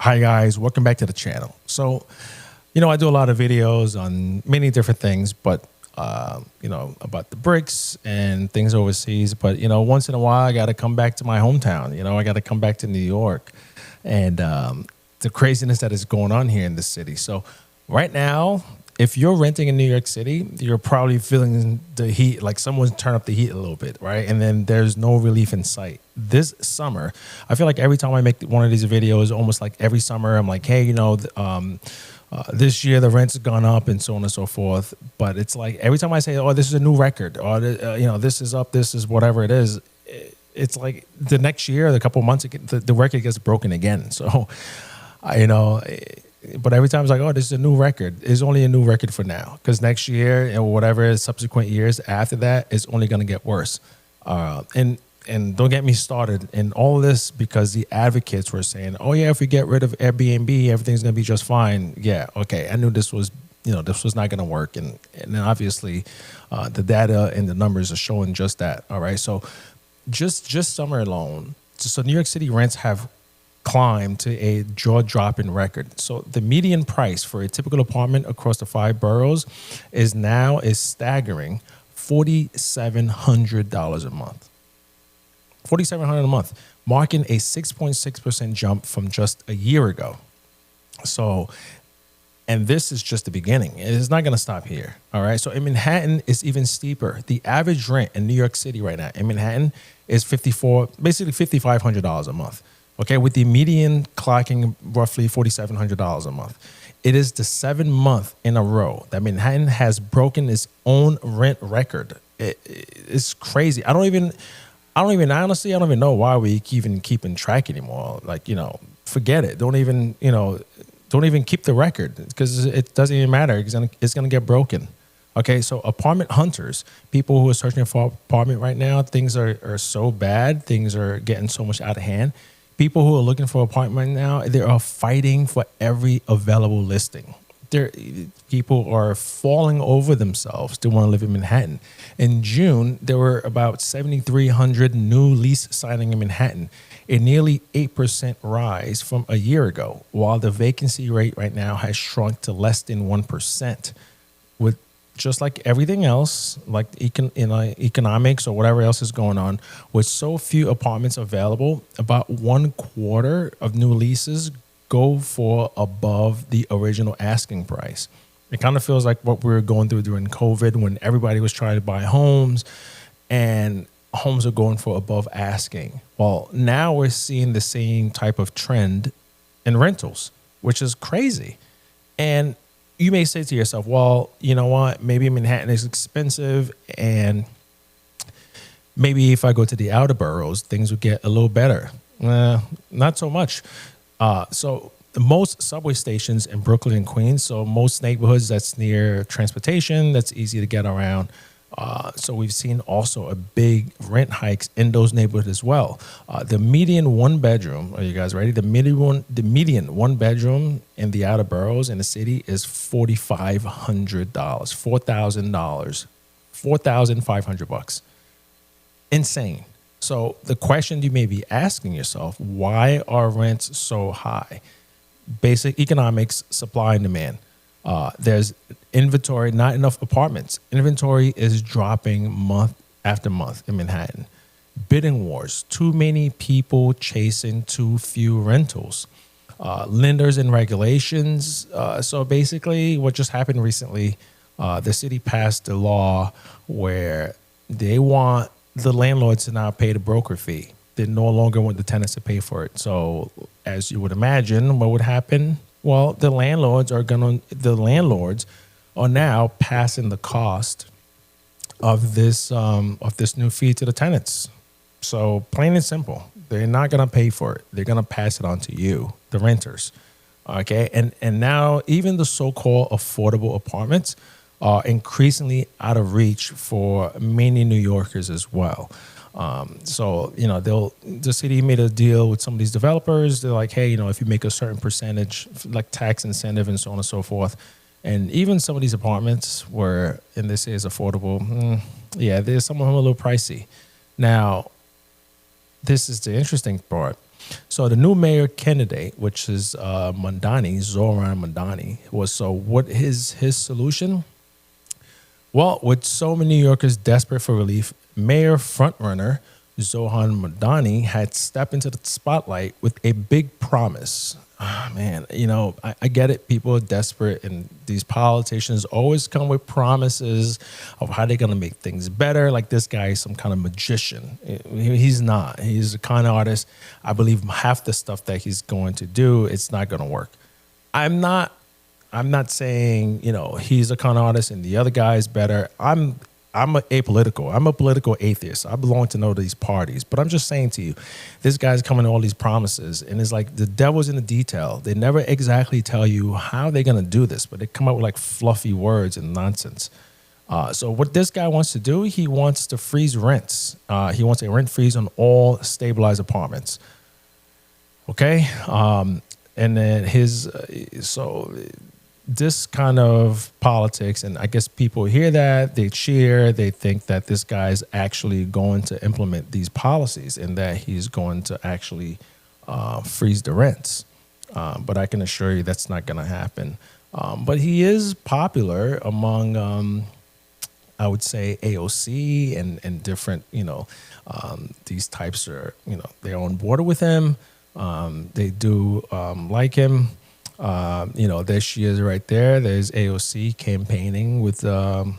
Hi guys, welcome back to the channel. So, I do a lot of videos on many different things, but about the bricks and things overseas. But once in a while, I got to come back to my hometown. I got to come back to New York, and the craziness that is going on here in the city. So, right now, if you're renting in New York City, you're probably feeling the heat, like someone's turned up the heat a little bit, right? And then there's no relief in sight. This summer, I feel like every time I make one of these videos, almost like every summer, I'm like, hey, this year the rent's gone up and so on and so forth. But it's like every time I say, oh, this is a new record, or this is up, this is whatever it is, it's like the next year, a couple of months, the record gets broken again. So, but every time it's like, oh, this is a new record. It's only a new record for now, because next year and whatever subsequent years after that, it's only going to get worse. And don't get me started in all of this, because the advocates were saying, oh yeah, if we get rid of Airbnb, everything's going to be just fine. Yeah, okay, I knew this was not going to work, and then obviously the data and the numbers are showing just that. All right, so just summer alone, so New York City rents have climbed to a jaw-dropping record. So the median price for a typical apartment across the 5 boroughs is staggering $4,700 a month. $4,700 a month, marking a 6.6% jump from just a year ago. So, and this is just the beginning. It's not going to stop here. All right. So in Manhattan, it's even steeper. The average rent in New York City right now in Manhattan is $5,500 a month. Okay, with the median clocking roughly $4,700 a month. It is the 7th month in a row that Manhattan has broken its own rent record. It's crazy. I don't even know why we even keeping track anymore. Like, forget it. Don't even keep the record, because it doesn't even matter. It's gonna get broken. Okay, so apartment hunters, people who are searching for an apartment right now, things are so bad. Things are getting so much out of hand. People who are looking for an apartment now, they are fighting for every available listing. People are falling over themselves to want to live in Manhattan. In June, there were about 7,300 new lease signing in Manhattan, a nearly 8% rise from a year ago, while the vacancy rate right now has shrunk to less than 1%. With just like everything else, like economics or whatever else is going on, with so few apartments available, about 1/4 of new leases go for above the original asking price. It kind of feels like what we were going through during COVID, when everybody was trying to buy homes and homes are going for above asking. Well, now we're seeing the same type of trend in rentals, which is crazy. And you may say to yourself, well, you know what? Maybe Manhattan is expensive, and maybe if I go to the outer boroughs, things would get a little better. Not so much. So most subway stations in Brooklyn and Queens, so most neighborhoods that's near transportation, that's easy to get around. So we've seen also a big rent hikes in those neighborhoods as well. The median one bedroom, are you guys ready? The median one bedroom in the outer boroughs in the city is $4,500, $4,000, $4,500. Insane. So the question you may be asking yourself, why are rents so high? Basic economics, supply and demand. There's inventory, not enough apartments. Inventory is dropping month after month in Manhattan. Bidding wars, too many people chasing too few rentals. Lenders and regulations. So basically what just happened recently, the city passed a law where they want the landlords to now pay the broker fee. They no longer want the tenants to pay for it. So as you would imagine, what would happen? Well, the landlords are now passing the cost of this new fee to the tenants. So plain and simple, they're not going to pay for it. They're going to pass it on to you, the renters. Okay, and now even the so-called affordable apartments are increasingly out of reach for many New Yorkers as well. So, the city made a deal with some of these developers. They're like, hey, if you make a certain percentage, like tax incentive and so on and so forth. And even some of these apartments where, and they say is affordable, there's some of them a little pricey. Now, this is the interesting part. So the new mayor candidate, which is Zohran Mamdani, what his solution? Well, with so many New Yorkers desperate for relief, mayor frontrunner Zohran Mamdani had stepped into the spotlight with a big promise. Ah, man, I get it. People are desperate, and these politicians always come with promises of how they're going to make things better. Like this guy is some kind of magician. He's not. He's a con artist. I believe half the stuff that he's going to do, it's not going to work. I'm not saying, he's a con artist and the other guy is better. I'm apolitical. I'm a political atheist. I belong to none of these parties. But I'm just saying to you, this guy's coming with all these promises, and it's like the devil's in the detail. They never exactly tell you how they're going to do this, but they come up with like fluffy words and nonsense. So what this guy wants to do, he wants to freeze rents. He wants a rent freeze on all stabilized apartments. Okay? And then this kind of politics, and I guess people hear that, they cheer, they think that this guy's actually going to implement these policies and that he's going to actually freeze the rents. But I can assure you that's not going to happen. But he is popular among, I would say, AOC and different, these types are, they're on board with him. They do like him. There she is right there. There's AOC campaigning with Zohran,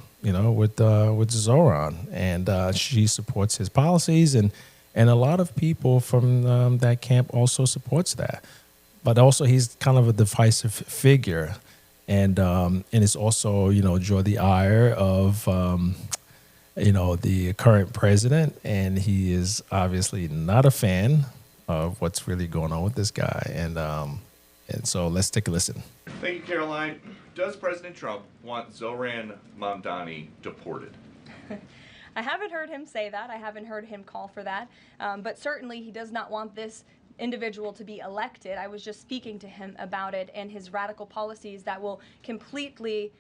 and she supports his policies, and a lot of people from that camp also supports that. But also, he's kind of a divisive figure, and it's also draw the ire of the current president, and he is obviously not a fan of what's really going on with this guy, and so let's take a listen. Thank you, Caroline. Does President Trump want Zohran Mamdani deported? I haven't heard him say that. I haven't heard him call for that. But certainly he does not want this individual to be elected. I was just speaking to him about it and his radical policies that will completely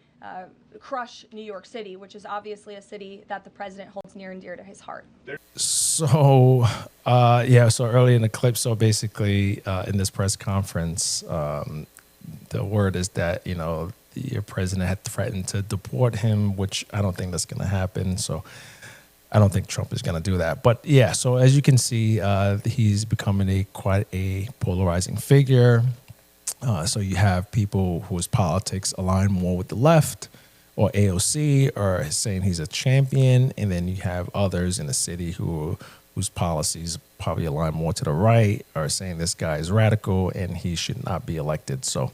crush New York City, which is obviously a city that the president holds near and dear to his heart. So early in the clip, so basically in this press conference, the word is that, the president had threatened to deport him, which I don't think that's going to happen. So I don't think Trump is going to do that. But yeah, so as you can see, he's becoming quite a polarizing figure. So you have people whose politics align more with the left, or AOC, are saying he's a champion, and then you have others in the city whose policies probably align more to the right, are saying this guy is radical and he should not be elected. So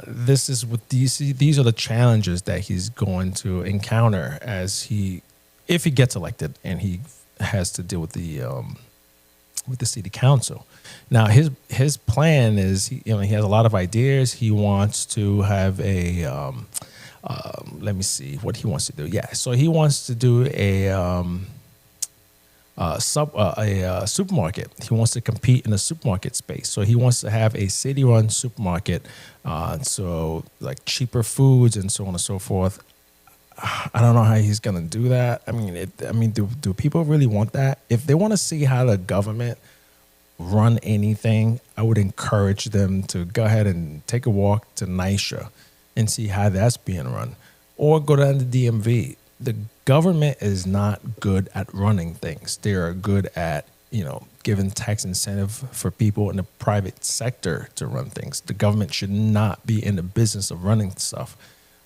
this is what these are the challenges that he's going to encounter if he gets elected, and he has to deal with the city council. Now, his plan is, he has a lot of ideas. He wants to have let me see what he wants to do. Yeah, so he wants to do a supermarket. He wants to compete in the supermarket space. So he wants to have a city-run supermarket, so like cheaper foods and so on and so forth. I don't know how he's going to do that. Do people really want that? If they want to see how the government run anything, I would encourage them to go ahead and take a walk to NYC and see how that's being run, or go down to DMV. The government is not good at running things. They are good at, giving tax incentive for people in the private sector to run things. The government should not be in the business of running stuff.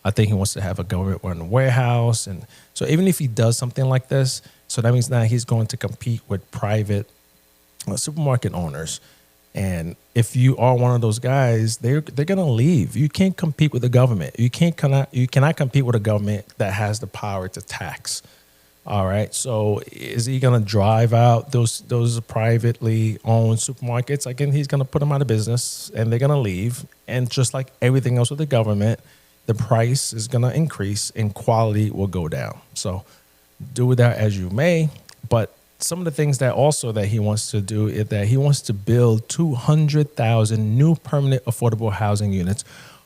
I think he wants to have a government-run warehouse. And so even if he does something like this, so that means now he's going to compete with private supermarket owners. And if you are one of those guys, they're going to leave. You can't compete with the government. You cannot compete with a government that has the power to tax. All right. So is he going to drive out those privately owned supermarkets? Again, he's going to put them out of business, and they're going to leave. And just like everything else with the government, the price is going to increase and quality will go down. So do with that as you may. But some of the things that he wants to do is that he wants to build 200,000 new permanent affordable housing units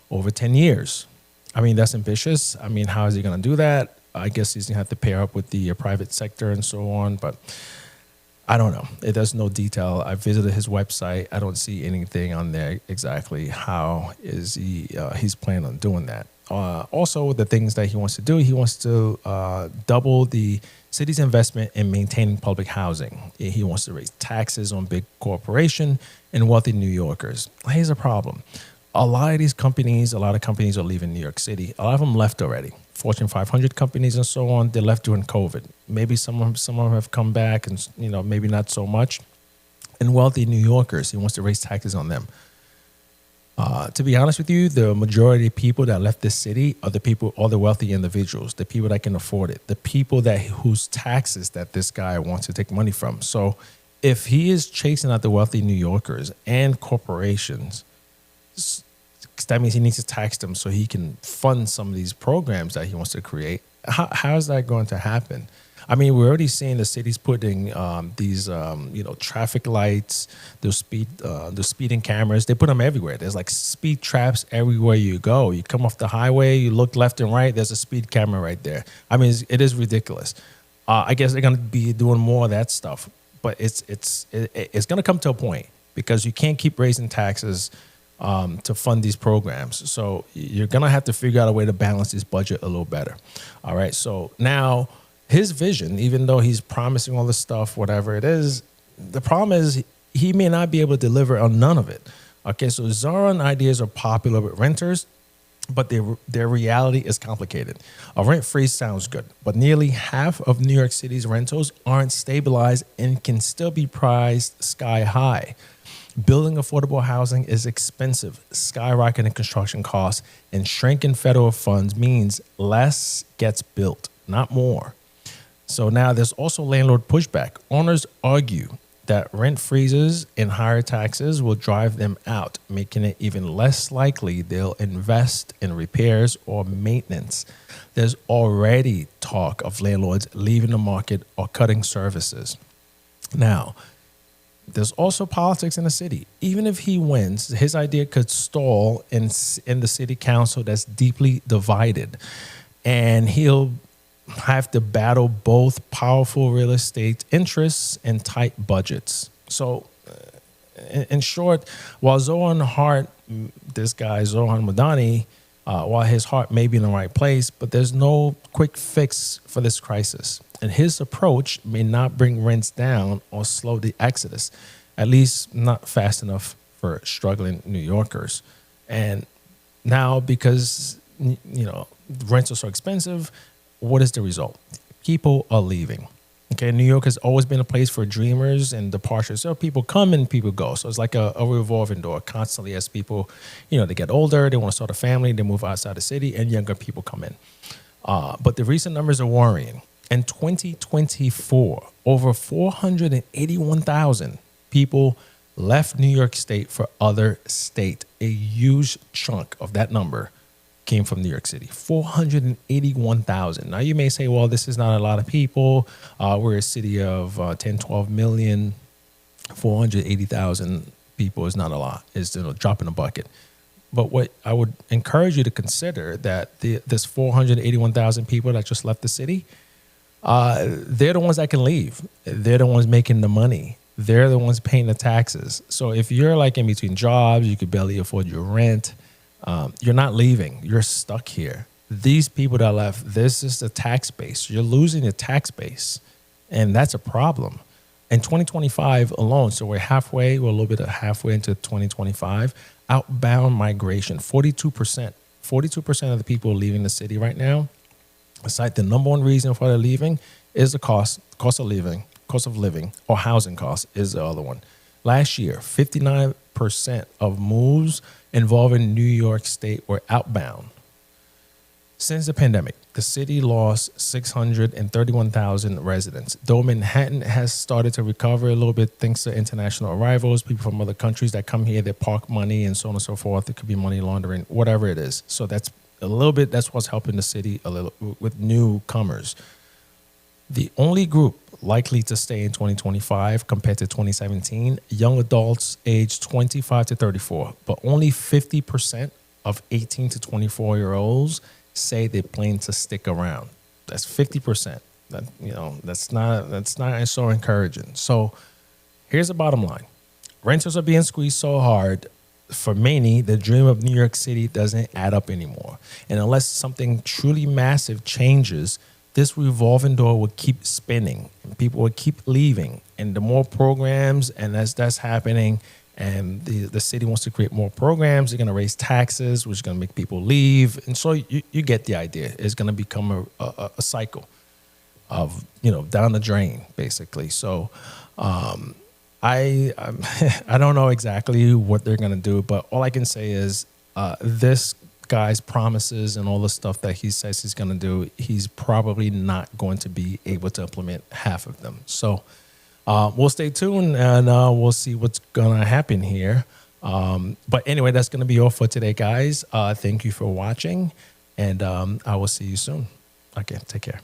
over 10 years. That's ambitious. How is he going to do that? I guess he's going to have to pair up with the private sector and so on. But I don't know. There's no detail. I visited his website. I don't see anything on there exactly how is he's planning on doing that. Also, the things that he wants to do, he wants to double the city's investment in maintaining public housing. He wants to raise taxes on big corporation and wealthy New Yorkers. Here's a problem. A lot of companies are leaving New York City. A lot of them left already. Fortune 500 companies and so on, they left during COVID. Maybe some of them have come back and, maybe not so much. And wealthy New Yorkers, he wants to raise taxes on them. To be honest with you, the majority of people that left this city are the wealthy individuals, the people that can afford it, the people whose taxes that this guy wants to take money from. So if he is chasing out the wealthy New Yorkers and corporations, that means he needs to tax them so he can fund some of these programs that he wants to create. How is that going to happen? I mean, we're already seeing the cities putting these, traffic lights, the speeding cameras. They put them everywhere. There's like speed traps everywhere you go. You come off the highway, you look left and right. There's a speed camera right there. I mean, it is ridiculous. I guess they're going to be doing more of that stuff, but it's going to come to a point because you can't keep raising taxes to fund these programs. So you're going to have to figure out a way to balance this budget a little better. All right. So now his vision, even though he's promising all this stuff, whatever it is, the problem is he may not be able to deliver on none of it. Okay. So Zohran ideas are popular with renters, but their reality is complicated. A rent freeze sounds good, but nearly half of New York City's rentals aren't stabilized and can still be priced sky high. Building affordable housing is expensive. Skyrocketing construction costs and shrinking federal funds means less gets built, not more. So now there's also landlord pushback. Owners argue that rent freezes and higher taxes will drive them out, making it even less likely they'll invest in repairs or maintenance. There's already talk of landlords leaving the market or cutting services. Now, there's also politics in the city. Even if he wins, his idea could stall in the city council that's deeply divided. And he'll have to battle both powerful real estate interests and tight budgets. So in short, while Zohran Mamdani, while his heart may be in the right place, but there's no quick fix for this crisis. And his approach may not bring rents down or slow the exodus, at least not fast enough for struggling New Yorkers. And now, because rents are so expensive, what is the result? People are leaving. Okay, New York has always been a place for dreamers and departures. So people come and people go. So it's like a revolving door constantly as people, they get older, they want to start a family, they move outside the city, and younger people come in. But the recent numbers are worrying. In 2024, over 481,000 people left New York State for other state. A huge chunk of that number came from New York City, 481,000. Now you may say, well, this is not a lot of people. We're a city of 10, 12 million. 480,000 people is not a lot. It's a drop in the bucket. But what I would encourage you to consider that this 481,000 people that just left the city, they're the ones that can leave. They're the ones making the money. They're the ones paying the taxes. So if you're like in between jobs, you could barely afford your rent, you're not leaving. You're stuck here. These people that left, this is the tax base. You're losing the tax base, and that's a problem. In 2025 alone, so we're a little bit of halfway into 2025, outbound migration, 42%. 42% of the people leaving the city right now, aside the number one reason for their leaving is the cost of living, or housing costs is the other one. Last year, 59% of moves involving New York State were outbound. Since the pandemic, the city lost 631,000 residents. Though Manhattan has started to recover a little bit thanks to international arrivals, people from other countries that come here, they park money and so on and so forth. It could be money laundering, whatever it is. So that's what's helping the city a little with newcomers. The only group likely to stay in 2025 compared to 2017, young adults aged 25 to 34, but only 50% of 18 to 24-year-olds say they plan to stick around. That's 50%. That's not so encouraging. So here's the bottom line. Renters are being squeezed so hard. For many, the dream of New York City doesn't add up anymore. And unless something truly massive changes, this revolving door will keep spinning and people will keep leaving. And the more programs, and as that's happening, and the city wants to create more programs, they're going to raise taxes, which is going to make people leave. And so you get the idea. It's going to become a cycle of, down the drain, basically. So I don't know exactly what they're going to do, but all I can say is this guy's promises and all the stuff that he says he's going to do, he's probably not going to be able to implement half of them. So we'll stay tuned and we'll see what's going to happen here. But anyway, that's going to be all for today, guys. Thank you for watching, and I will see you soon. Okay, take care.